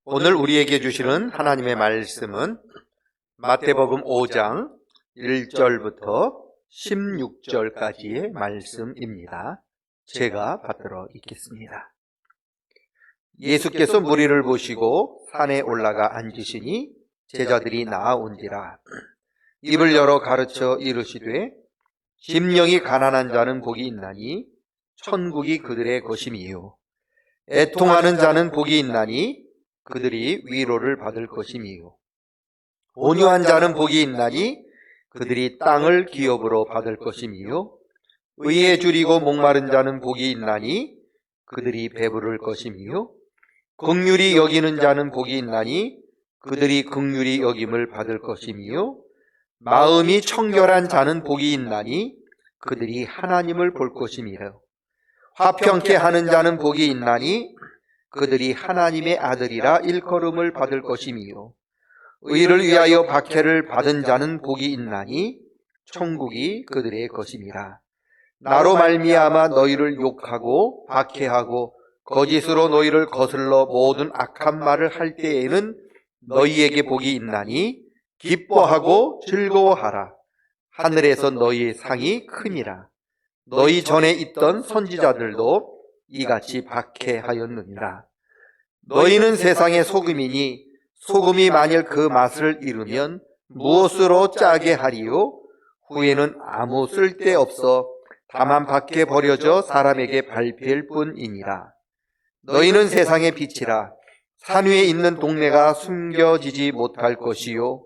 오늘 우리에게 주시는 하나님의 말씀은 마태복음 5장 1절부터 16절까지의 말씀입니다. 제가 받들어 읽겠습니다. 예수께서 무리를 보시고 산에 올라가 앉으시니 제자들이 나아온지라. 입을 열어 가르쳐 이르시되 심령이 가난한 자는 복이 있나니 천국이 그들의 것임이요, 애통하는 자는 복이 있나니 그들이 위로를 받을 것임이요, 온유한 자는 복이 있나니 그들이 땅을 기업으로 받을 것임이요, 의에 줄이고 목마른 자는 복이 있나니 그들이 배부를 것임이요, 긍휼히 여기는 자는 복이 있나니 그들이 긍휼히 여김을 받을 것임이요, 마음이 청결한 자는 복이 있나니 그들이 하나님을 볼 것임이요, 화평케 하는 자는 복이 있나니 그들이 하나님의 아들이라 일컬음을 받을 것임이요, 의를 위하여 박해를 받은 자는 복이 있나니 천국이 그들의 것임이라. 나로 말미암아 너희를 욕하고 박해하고 거짓으로 너희를 거슬러 모든 악한 말을 할 때에는 너희에게 복이 있나니 기뻐하고 즐거워하라. 하늘에서 너희의 상이 크니라. 너희 전에 있던 선지자들도 이같이 박해하였느니라. 너희는 세상의 소금이니 소금이 만일 그 맛을 잃으면 무엇으로 짜게 하리요? 후에는 아무 쓸데없어 다만 밖에 버려져 사람에게 밟힐 뿐이니라. 너희는 세상의 빛이라. 산 위에 있는 동네가 숨겨지지 못할 것이요,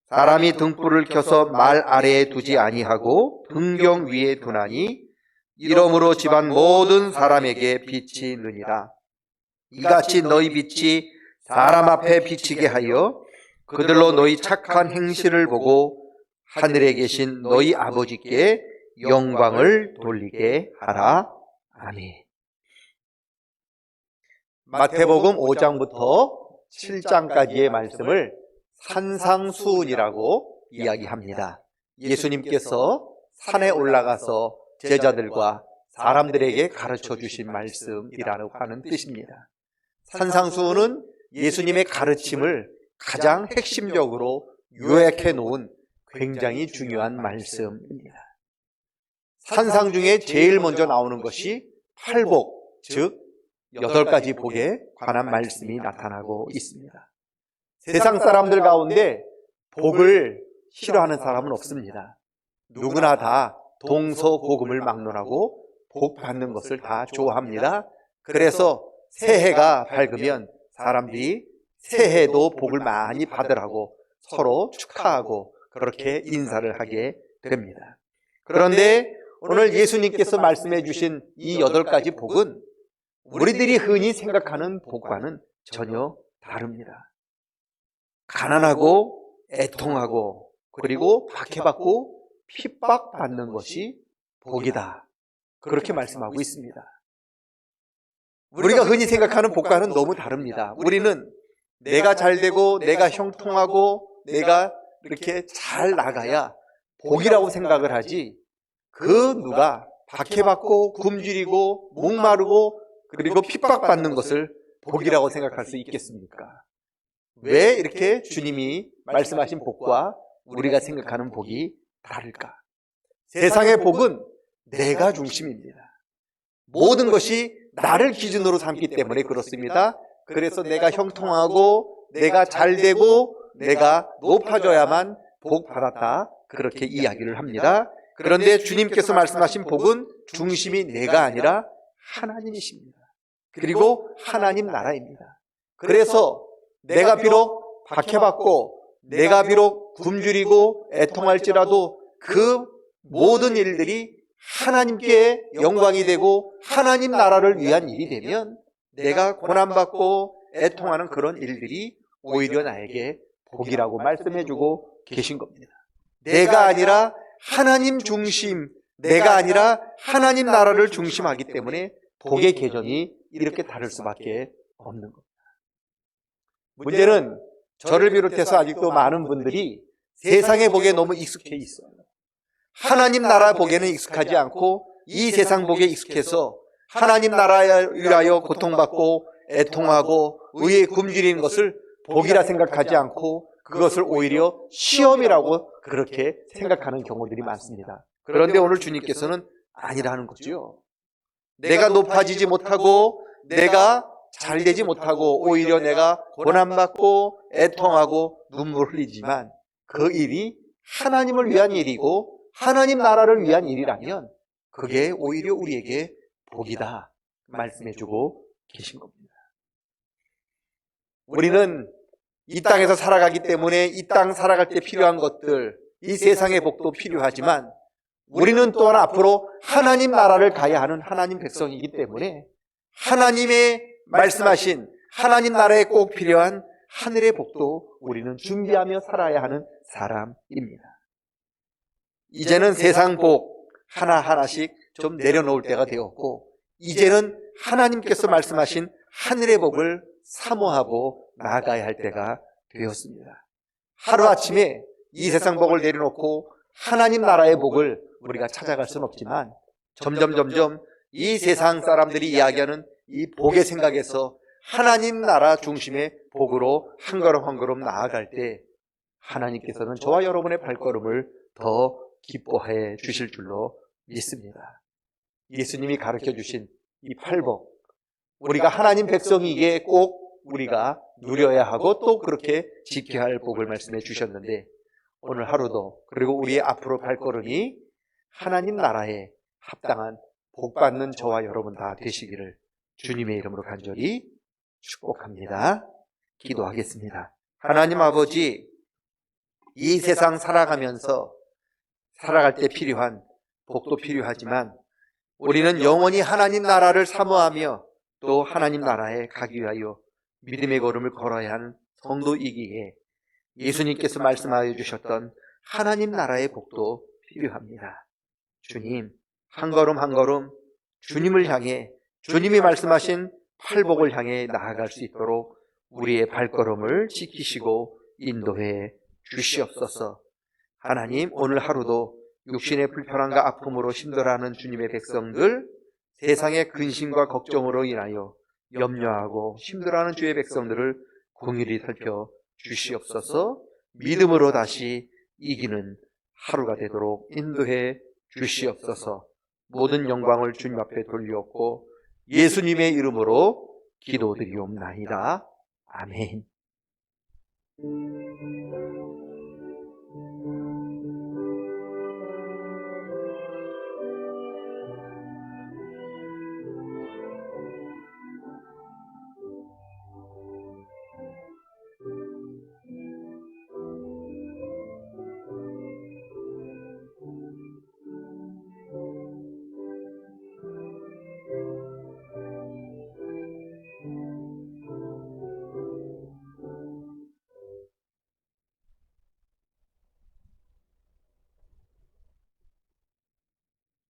사람이 등불을 켜서 말 아래에 두지 아니하고 등경 위에 두나니 이러므로 집안 모든 사람에게 빛이 느니라. 이같이 너희 빛이 사람 앞에 비치게 하여 그들로 너희 착한 행실을 보고 하늘에 계신 너희 아버지께 영광을 돌리게 하라. 아멘. 마태복음 5장부터 7장까지의 말씀을 산상수훈이라고 이야기합니다. 예수님께서 산에 올라가서 제자들과 사람들에게 가르쳐 주신 말씀이라고 하는 뜻입니다. 산상수훈은 예수님의 가르침을 가장 핵심적으로 요약해 놓은 굉장히 중요한 말씀입니다. 산상 중에 제일 먼저 나오는 것이 팔복, 즉 8가지 복에 관한 말씀이 나타나고 있습니다. 세상 사람들 가운데 복을 싫어하는 사람은 없습니다. 누구나 다 동서고금을 막론하고 복 받는 것을 다 좋아합니다. 그래서 새해가 밝으면 사람들이 새해도 복을 많이 받으라고 서로 축하하고 그렇게 인사를 하게 됩니다. 그런데 오늘 예수님께서 말씀해 주신 이 8가지 복은 우리들이 흔히 생각하는 복과는 전혀 다릅니다. 가난하고 애통하고 그리고 박해받고 핍박받는 것이 복이다, 그렇게 말씀하고 있습니다. 우리가 흔히 생각하는 복과는 너무 다릅니다. 우리는 내가 잘되고 내가 형통하고 내가 이렇게 잘 나가야 복이라고 생각을 하지, 그 누가 박해받고 굶주리고 목마르고 그리고 핍박받는 것을 복이라고 생각할 수 있겠습니까? 왜 이렇게 주님이 말씀하신 복과 우리가 생각하는 복이 다를까? 세상의 복은 내가 중심입니다. 모든 것이 나를 기준으로 삼기 때문에 그렇습니다. 그래서 내가 형통하고 내가 잘되고 내가 높아져야만 복 받았다, 그렇게 이야기를 합니다. 그런데 주님께서 말씀하신 복은 중심이 내가 아니라 하나님이십니다. 그리고 하나님 나라입니다. 그래서 내가 비록 박해받고 내가 비록 굶주리고 애통할지라도 그 모든 일들이 하나님께 영광이 되고 하나님 나라를 위한 일이 되면 내가 고난받고 애통하는 그런 일들이 오히려 나에게 복이라고 말씀해주고 계신 겁니다. 내가 아니라 하나님 중심, 내가 아니라 하나님 나라를 중심하기 때문에 복의 개념이 이렇게 다를 수밖에 없는 겁니다. 문제는 저를 비롯해서 아직도 많은 분들이 세상의 복에 너무 익숙해 있어요. 하나님 나라 복에는 익숙하지 않고 이 세상 복에 익숙해서 하나님 나라에 위하여 고통받고 애통하고 의에 굶주리는 것을 복이라 생각하지 않고 그것을 오히려 시험이라고 그렇게 생각하는 경우들이 많습니다. 그런데 오늘 주님께서는 아니라는 거죠. 내가 높아지지 못하고 내가 잘되지 못하고 오히려 내가 고난받고 애통하고 눈물 흘리지만 그 일이 하나님을 위한 일이고 하나님 나라를 위한 일이라면 그게 오히려 우리에게 복이다 말씀해주고 계신 겁니다. 우리는 이 땅에서 살아가기 때문에 이 땅 살아갈 때 필요한 것들, 이 세상의 복도 필요하지만 우리는 또한 앞으로 하나님 나라를 가야 하는 하나님 백성이기 때문에 하나님의 말씀하신 하나님 나라에 꼭 필요한 하늘의 복도 우리는 준비하며 살아야 하는 사람입니다. 이제는 세상 복 하나하나씩 좀 내려놓을 때가 되었고 이제는 하나님께서 말씀하신 하늘의 복을 사모하고 나아가야 할 때가 되었습니다. 하루아침에 이 세상 복을 내려놓고 하나님 나라의 복을 우리가 찾아갈 수는 없지만 점점 이 세상 사람들이 이야기하는 이 복의 생각에서 하나님 나라 중심의 복으로 한 걸음 나아갈 때 하나님께서는 저와 여러분의 발걸음을 더 기뻐해 주실 줄로 믿습니다. 예수님이 가르쳐 주신 이 팔복, 우리가 하나님 백성이기에 꼭 우리가 누려야 하고 또 그렇게 지켜야 할 복을 말씀해 주셨는데 오늘 하루도 그리고 우리의 앞으로 발걸음이 하나님 나라에 합당한 복받는 저와 여러분 다 되시기를 주님의 이름으로 간절히 축복합니다. 기도하겠습니다. 하나님 아버지, 이 세상 살아가면서 살아갈 때 필요한 복도 필요하지만 우리는 영원히 하나님 나라를 사모하며 또 하나님 나라에 가기 위하여 믿음의 걸음을 걸어야 하는 성도이기에 예수님께서 말씀하여 주셨던 하나님 나라의 복도 필요합니다. 주님, 한 걸음 한 걸음 주님을 향해 주님이 말씀하신 팔복을 향해 나아갈 수 있도록 우리의 발걸음을 지키시고 인도해 주시옵소서. 하나님, 오늘 하루도 육신의 불편함과 아픔으로 힘들어하는 주님의 백성들, 세상의 근심과 걱정으로 인하여 염려하고 힘들어하는 주의 백성들을 긍휼히 살펴 주시옵소서. 믿음으로 다시 이기는 하루가 되도록 인도해 주시옵소서. 모든 영광을 주님 앞에 돌리옵고 예수님의 이름으로 기도드리옵나이다. 아멘.